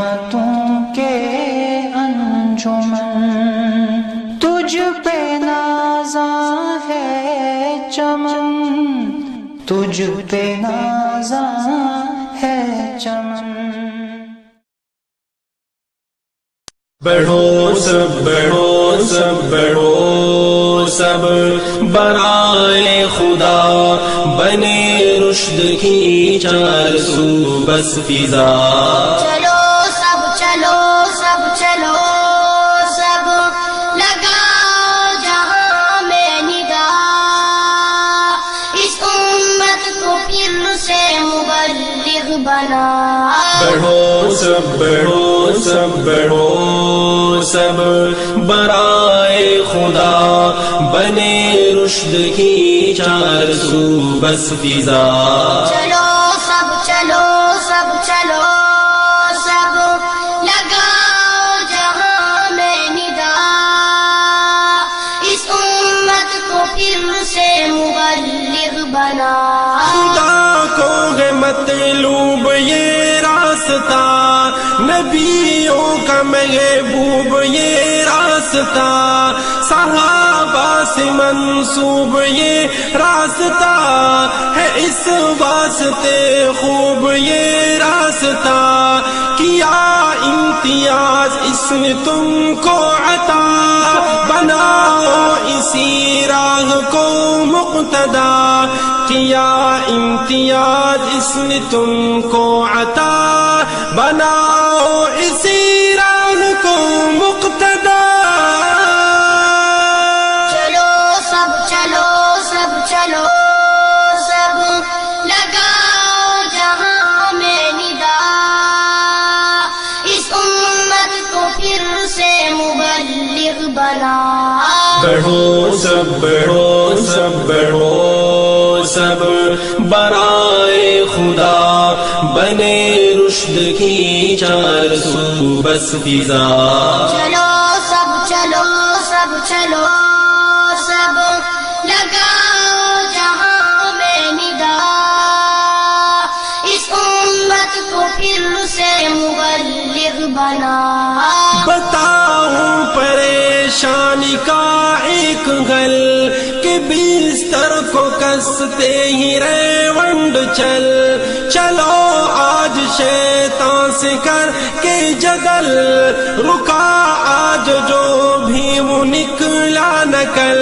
نعتوں کے انجمن، تجھ پہ نازاں ہے چمن، تجھ پہ نازاں ہے چمن۔ بڑھو سب بڑھو سب بڑھو سب برائے خدا، بنے رشد کی چار سو بس فضا۔ چلو سب چلو سب چلو سب لگاؤ جہاں میں نگاہ، اس امت کو پھر سے مبلغ بنا۔ بڑھو سب بڑھو سب بڑھو سب برائے خدا، بنے رشد کی چار سو بس فضا۔ چلو سب چلو سب چلو سب لگاؤ جہاں میں نگاہ، اس امت کو پھر سے مبلغ بنا۔ خدا کو ہے مطلوب یہ راستہ، نبیوں کا محبوب یہ راستہ، صحابہ سے منسوب یہ راستہ ہے، اس واسطے خوب یہ راستہ کیا امتیاز اس نے تم کو عطا، بناؤ اسی راہ کو مقتدا، کیا امتیاز اس نے تم کو عطا، بناؤ اسی راہ کو مقتدا۔ چلو سب چلو سب چلو سب لگاؤ جہاں میں ندا، اس امت کو پھر سے مبلغ بنا۔ بڑھو سب بڑھو سب بڑھو سب برائے خدا، بنے رشد کی چار سو بس فضا۔ چلو سب چلو سب چلو سب لگاؤ جہاں میں ندا، اس امت کو پھر سے مبلغ بنا۔ بتاؤں پریشانی کا ایک حل کہ بستر کو کستے ہی ریونڈ چل، چلو آج شیطان سے کر کے جدل، رکا آج جو بھی وہ نکلا نکل،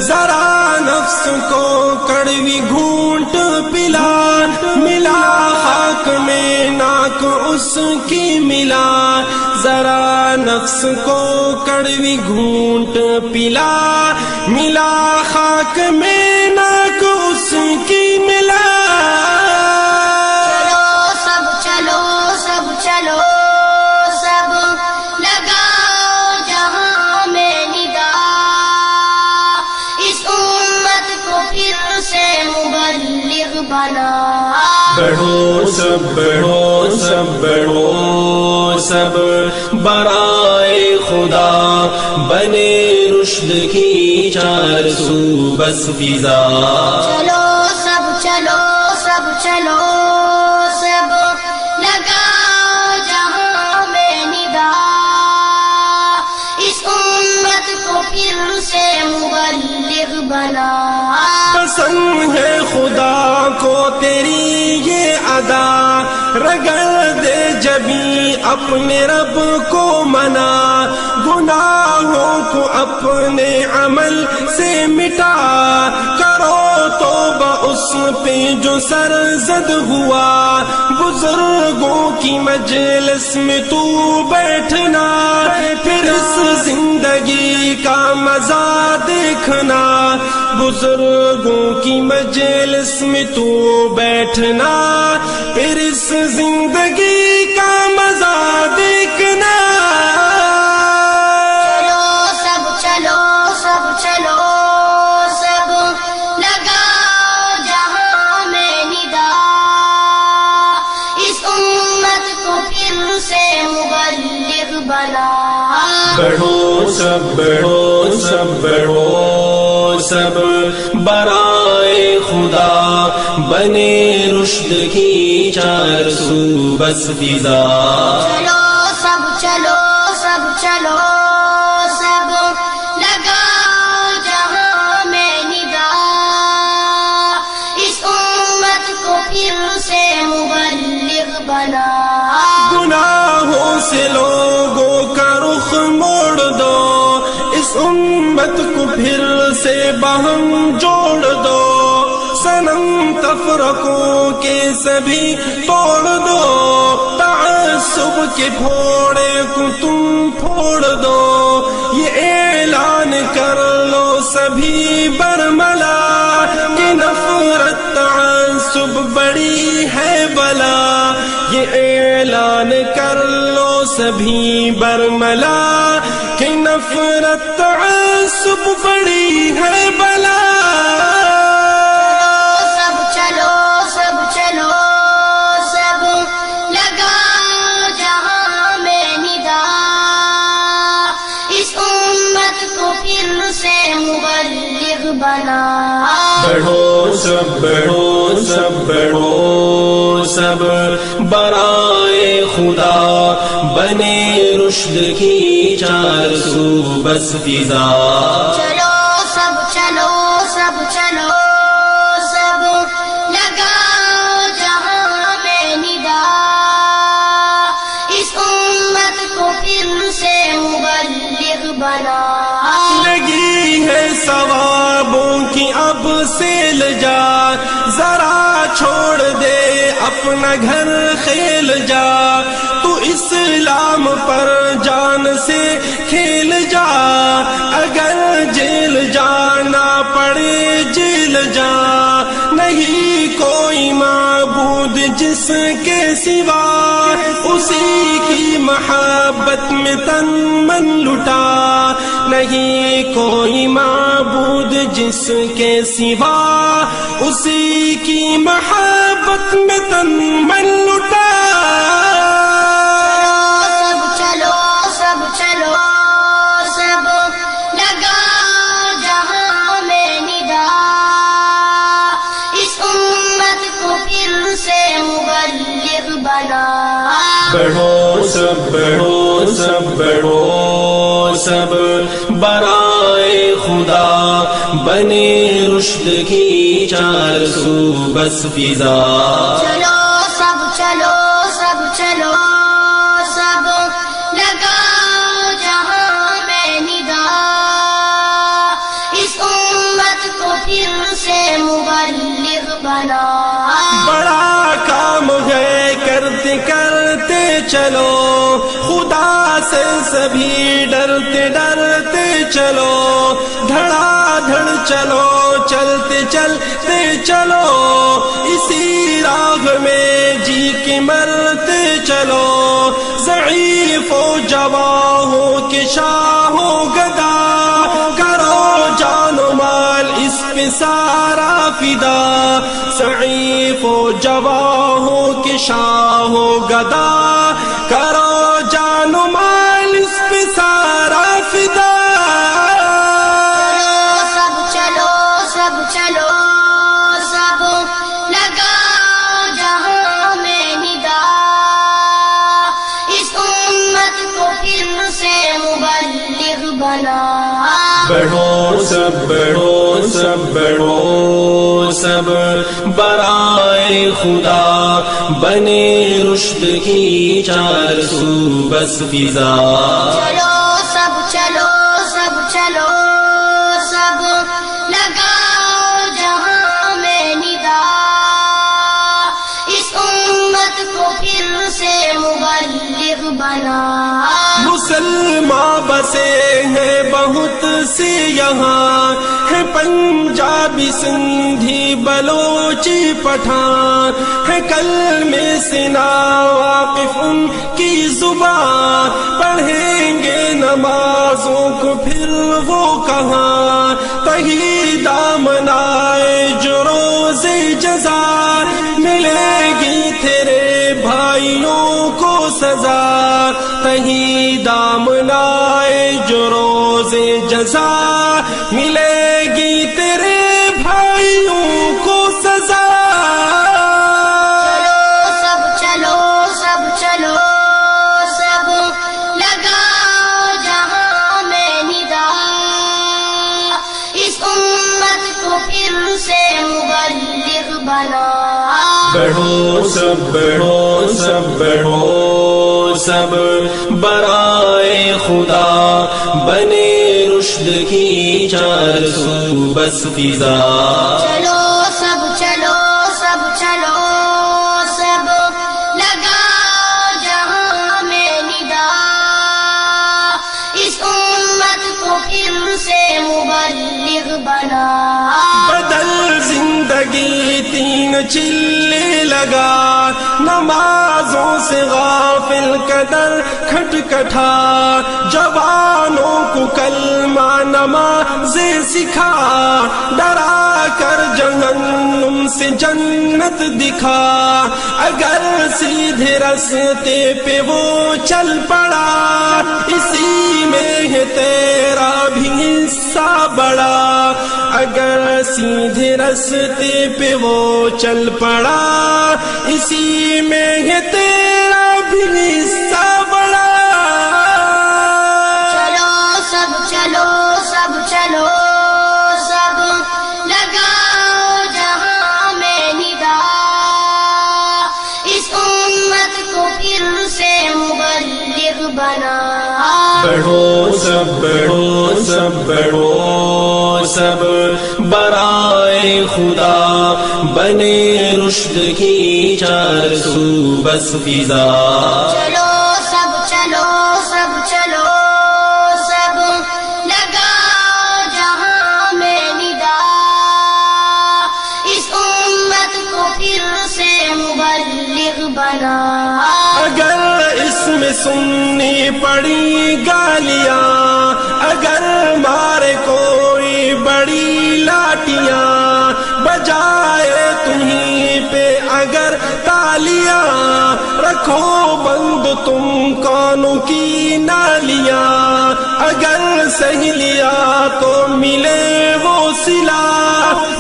ذرا نفس کو کڑوی گھونٹ پلا، ملا خاک میں ناک اس کی ملا، ذرا نفس کو کڑوی گھونٹ پلا، ملا خاک میں ناک اس کی ملا۔ چلو سب چلو سب لگاؤ جہاں میں ندا، اس امت کو پھر سے مبلغ بنا۔ بڑھو سب بڑھو سب بڑھو سب برائے خدا، بنے رشد کی چار سو بس فضا۔ چلو سب چلو سب چلو سب لگاؤ جہاں میں ندا، اس امت کو پھر سے مبلغ بنا۔ پسند ہے خدا کو تیری یہ ادا، رگڑ دے جبھی اپنے رب کو منا، گناہوں کو اپنے عمل سے مٹا، کرو توبہ اس پہ جو سرزد ہوا، بزرگوں کی مجلس میں تو بیٹھنا، پھر اس زندگی کا مزہ دیکھنا، بزرگوں کی مجلس میں تو بیٹھنا، پھر اس زندگی کا مزہ دیکھنا۔ چلو سب چلو سب لگاؤ جہاں میں ندا، اس امت کو پھر سے مبلغ بنا۔ بڑھو سب بڑھو سب بڑھو سب برائے خدا، بنے رشد کی چار سو بس فضا۔ چلو چلو سب لگاؤ جہاں میں ندا، اس امت کو پھر سے مبلغ بنا۔ گناہوں سے لوگوں کا رخ موڑ دو، اس امت کو پھر سے باہم جوڑ دو، صنم تفرقوں کے سبھی توڑ دو، تعصب کے پھوڑے کو تم پھوڑ دو، یہ اعلان کر لو سبھی برملا کہ نفرت تعصب بڑی ہے بلا، یہ اعلان کر لو سبھی برملا کہ نفرت تعصب بڑی ہے بلا۔ سب چلو سب چلو سب لگاؤ جہاں میں ندا، اس امت کو پھر سے مبلغ بنا۔ بڑھو سب بڑھو سب بڑھو سب برائے خدا، بنے رشد کی چار سو بس فضا۔ چلو سب چلو سب چلو سب لگاؤ جہاں میں ندا، اس امت کو پھر سے مبلغ بنا۔ لگی ہے ثوابوں کی اب سیل جا، ذرا چھوڑ دے اپنا گھر خیل جا، تو اسلام پر جان سے کھیل جا، اگر جیل جانا پڑے جیل جا، نہیں کوئی معبود جس کے سوا، اسی کی محبت میں تن من لٹا، نہیں کوئی معبود جس کے سوا، اسی کی محبت میں تن من لٹا۔ سب چلو سب چلو سب لگاؤ جہاں میں ندا، اس امت کو پھر سے مبلغ بنا۔ بڑھو سب بڑھو سب بڑھو سب برائے خدا، بنے رشد کی چار سو بس فضا۔ چلو سب چلو سب چلو سب لگاؤ جہاں میں ندا، اس امت کو پھر سے مبلغ بنا۔ بڑا کام ہے کرتے کرتے چلو، خدا سے سبھی ڈرتے ڈرتے چلو، دھڑا دھڑ چلو چلتے چلتے چلو، اسی راہ میں جی کے مرتے چلو، ضعیف و جواہوں کے شاہو گدا، کرو جان و مال اس پہ سارا فدا، ضعیف و جواہوں کے شاہو گدا، کرو جان و مال اس پہ سارا فدا۔ سب چلو سب چلو سب لگاؤ جہاں میں ندا، اس امت کو پھر سے مبلغ بنا۔ بڑھو سب بڑھو سب بڑھو سب برائے خدا، بنے رشد کی چار سو بس فضا۔ چلو سب چلو سب چلو سب لگاؤ جہاں میں ندا، اس امت کو پھر سے مبلغ بنا۔ مسلمان بسے ہیں بہت سے یہاں، ہے پنجابی سندھی بلوچی پٹھان، ہے کلمے سے ناواقف ان کی زبان، پڑھیں گے نمازوں کو پھر وہ کہاں، تہی دامن آئے جو روز جزا، ملے گی تیرے بھائیوں کو سزا، تہی دامن آئے جو روز جزا، ملے گی تیرے بھائیوں کو سزا۔ چلو سب چلو سب چلو سب لگاؤ بڑھو سب بڑھو سب بڑھو سب برائے خدا بنے رشد کی چار سو بس فضا چلو سب چلو سب چلو سب لگاؤ جہاں میں ندا اس امت کو پھر سے مبلغ بنا بدل زندگی تین چلے لگا نمازوں سے غافل قدر کھٹکھٹا جوانوں کو کلمہ نمازیں سکھا ڈرا کر جہنم سے جنت دکھا اگر سیدھے راستے پہ وہ چل پڑا اسی میں ہے تیرا بھی حصہ بڑا اگر سیدھے راستے پہ وہ چل پڑا اسی میں ہے تیرا بھی حصہ بڑا چلو سب چلو سب چلو سب لگاؤ جہاں میں ندا اس امت کو پھر سے مبلغ بنا بڑھو سب بڑھو سب بڑھو سب برائے خدا بنے رشد کی چار سو بس فضا چلو سب چلو سب چلو سب لگاؤ جہاں میں ندا اس امت کو پھر سے مبلغ بنا اگر اس میں سننی پڑی گالیاں اگر مارے کوئی بڑی لاٹیاں بجائے تمہیں پہ اگر تالیاں رکھو بند تم کانوں کی نالیاں اگر سہ لیا تو ملے وہ صلہ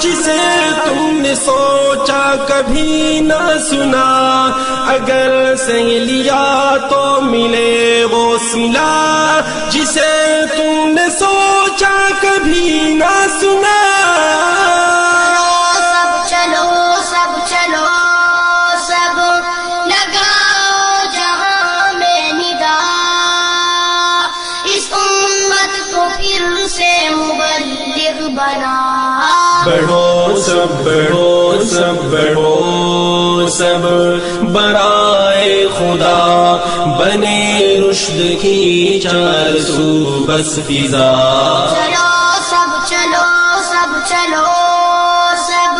جسے تم نے سوچا کبھی نہ سنا اگر سہ لیا تو ملے وہ صلہ جسے تم نے سوچا کبھی نہ سنا سب چلو سب چلو سب لگاؤ جہاں میں ندا اس امت کو پھر سے مبلغ بنا بڑھو سب بڑھو سب بڑھو سب برائے خدا بنے رشد کی چار سو بس فضا چلو سب چلو سب چلو سب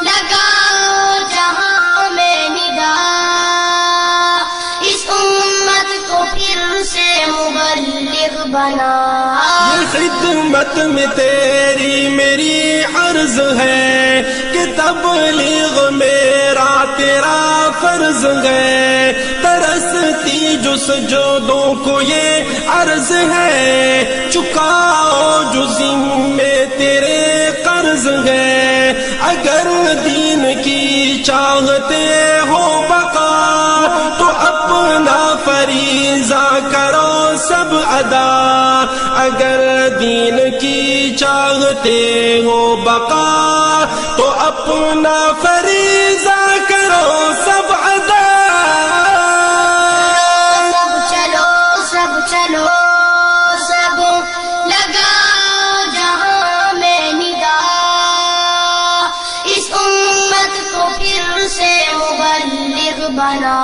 لگاؤ جہاں میں ندا اس امت کو پھر سے مبلغ بنا یہ خدمت میں تیری میری عرض ہے کہ تبلیغ میرا تیرا فرض ہے ترستی جسجدوں کو یہ عرض ہے چکاؤ جو ذمے تیرے قرض ہے اگر دین کی چاہتے ہو بقا تو اپنا فریضہ کرو سب ادا اگر دین کی چاہتے ہو بقا تو اپنا فریضہ کرو سب ادا سب چلو سب چلو سب لگاؤ جہاں میں ندا اس امت کو پھر سے مبلغ بنا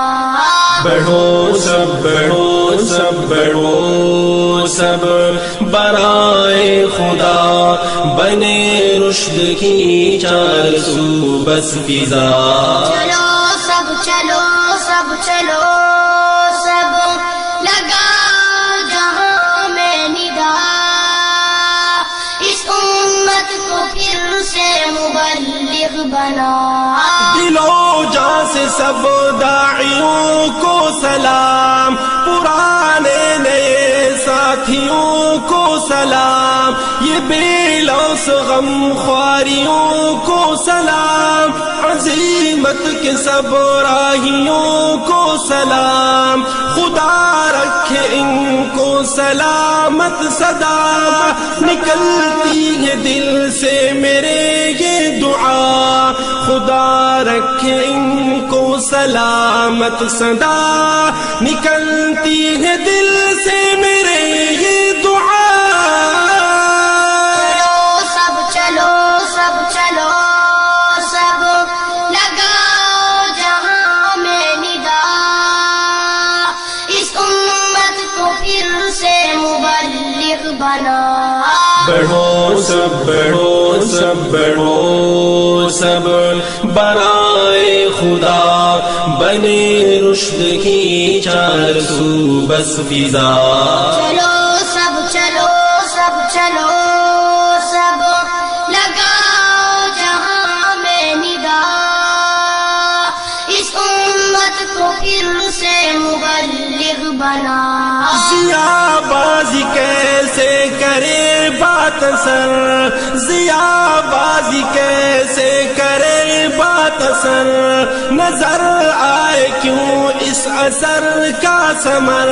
بڑھو سب بڑھو سب بڑھو سب برائے خدا بنے رشد کی چار سو بس فضا چلو سب چلو سب چلو سب لگاؤ جہاں میں ندا اس امت کو پھر سے مبلغ بنا دلو جان سے سب داعیوں کو سلام پرانے نئے ساتھیوں کو سلام یہ بے لوث غم خواریوں کو سلام عزیمت کے سب راہیوں کو سلام خدا رکھے ان کو سلامت صدا نکلتی ہے دل سے میرے یہ دعا خدا رکھے ان کو سلامت سدا، نکلتی ہے دل سے میرے یہ دعا۔ چلو سب چلو سب لگاؤ جہاں میں ندا، اس امت کو پھر سے مبلغ بنا۔ بڑھو سب بڑھو سب بڑھو سب برائے خدا، بنے رشد کی چار سو بس فضا۔ چلو سب چلو سب چلو سب لگاؤ جہاں میں ندا، اس امت کو پھر سے مبلغ بنا۔ ضیا بازی کیسے کرے بات اثر، ضیا بازی کیسے کرے بات اثر، نظر آئے کیوں اس اثر کا ثمر،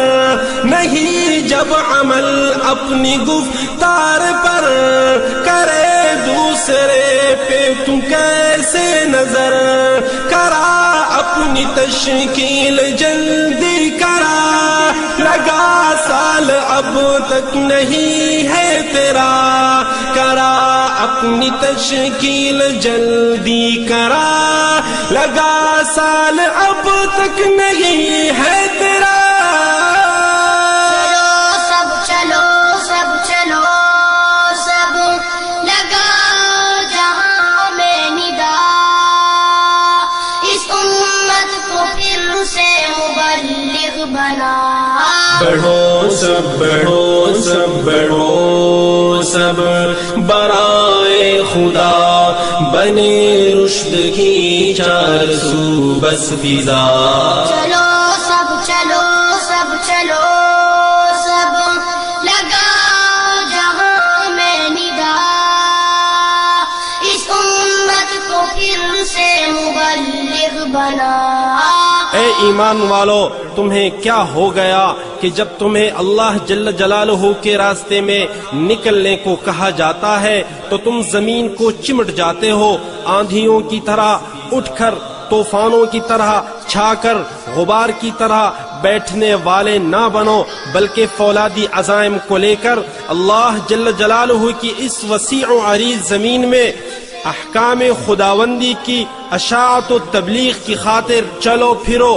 نہیں جب عمل اپنی گفتار پر کرے دوسرے پہ تو کیسے نظر، کرا اپنی تشکیل جلدی کرا، لگا سال اب تک نہیں ہے تیرا، کرا اپنی تشکیل جلدی کرا، لگا سال اب تک نہیں ہے تیرا۔ چلو سب چلو سب لگاؤ جہاں میں ندا، اس امت کو پھر سے مبلغ بنا۔ بڑھو سب بڑھو سب بڑھو سب برائے خدا، بنے رشد کی چار سو بس فضا۔ چلو سب چلو سب چلو سب لگاؤ جہاں میں ندا، اس امت کو پھر سے مبلغ بنا۔ اے ایمان والو، تمہیں کیا ہو گیا کہ جب تمہیں اللہ جل جلالہ کے راستے میں نکلنے کو کہا جاتا ہے تو تم زمین کو چمٹ جاتے ہو، آندھیوں کی طرح اٹھ کر، طوفانوں کی طرح چھا کر، غبار کی طرح بیٹھنے والے نہ بنو، بلکہ فولادی عزائم کو لے کر اللہ جل جلالہ کی اس وسیع و عریض زمین میں احکام خداوندی کی اشاعت و تبلیغ کی خاطر چلو پھرو۔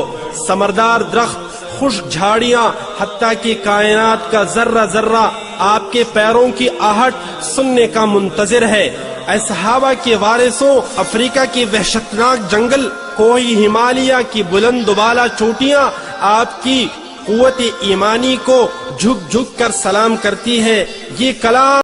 ثمردار درخت، خشک جھاڑیاں، حتیٰ کہ کائنات کا ذرہ ذرہ آپ کے پیروں کی آہٹ سننے کا منتظر ہے۔ اے صحابہ کے وارثوں، افریقہ کی وحشتناک جنگل، کوئی ہمالیہ کی بلند بالا چوٹیاں آپ کی قوت ایمانی کو جھک جھک کر سلام کرتی ہے۔ یہ کلام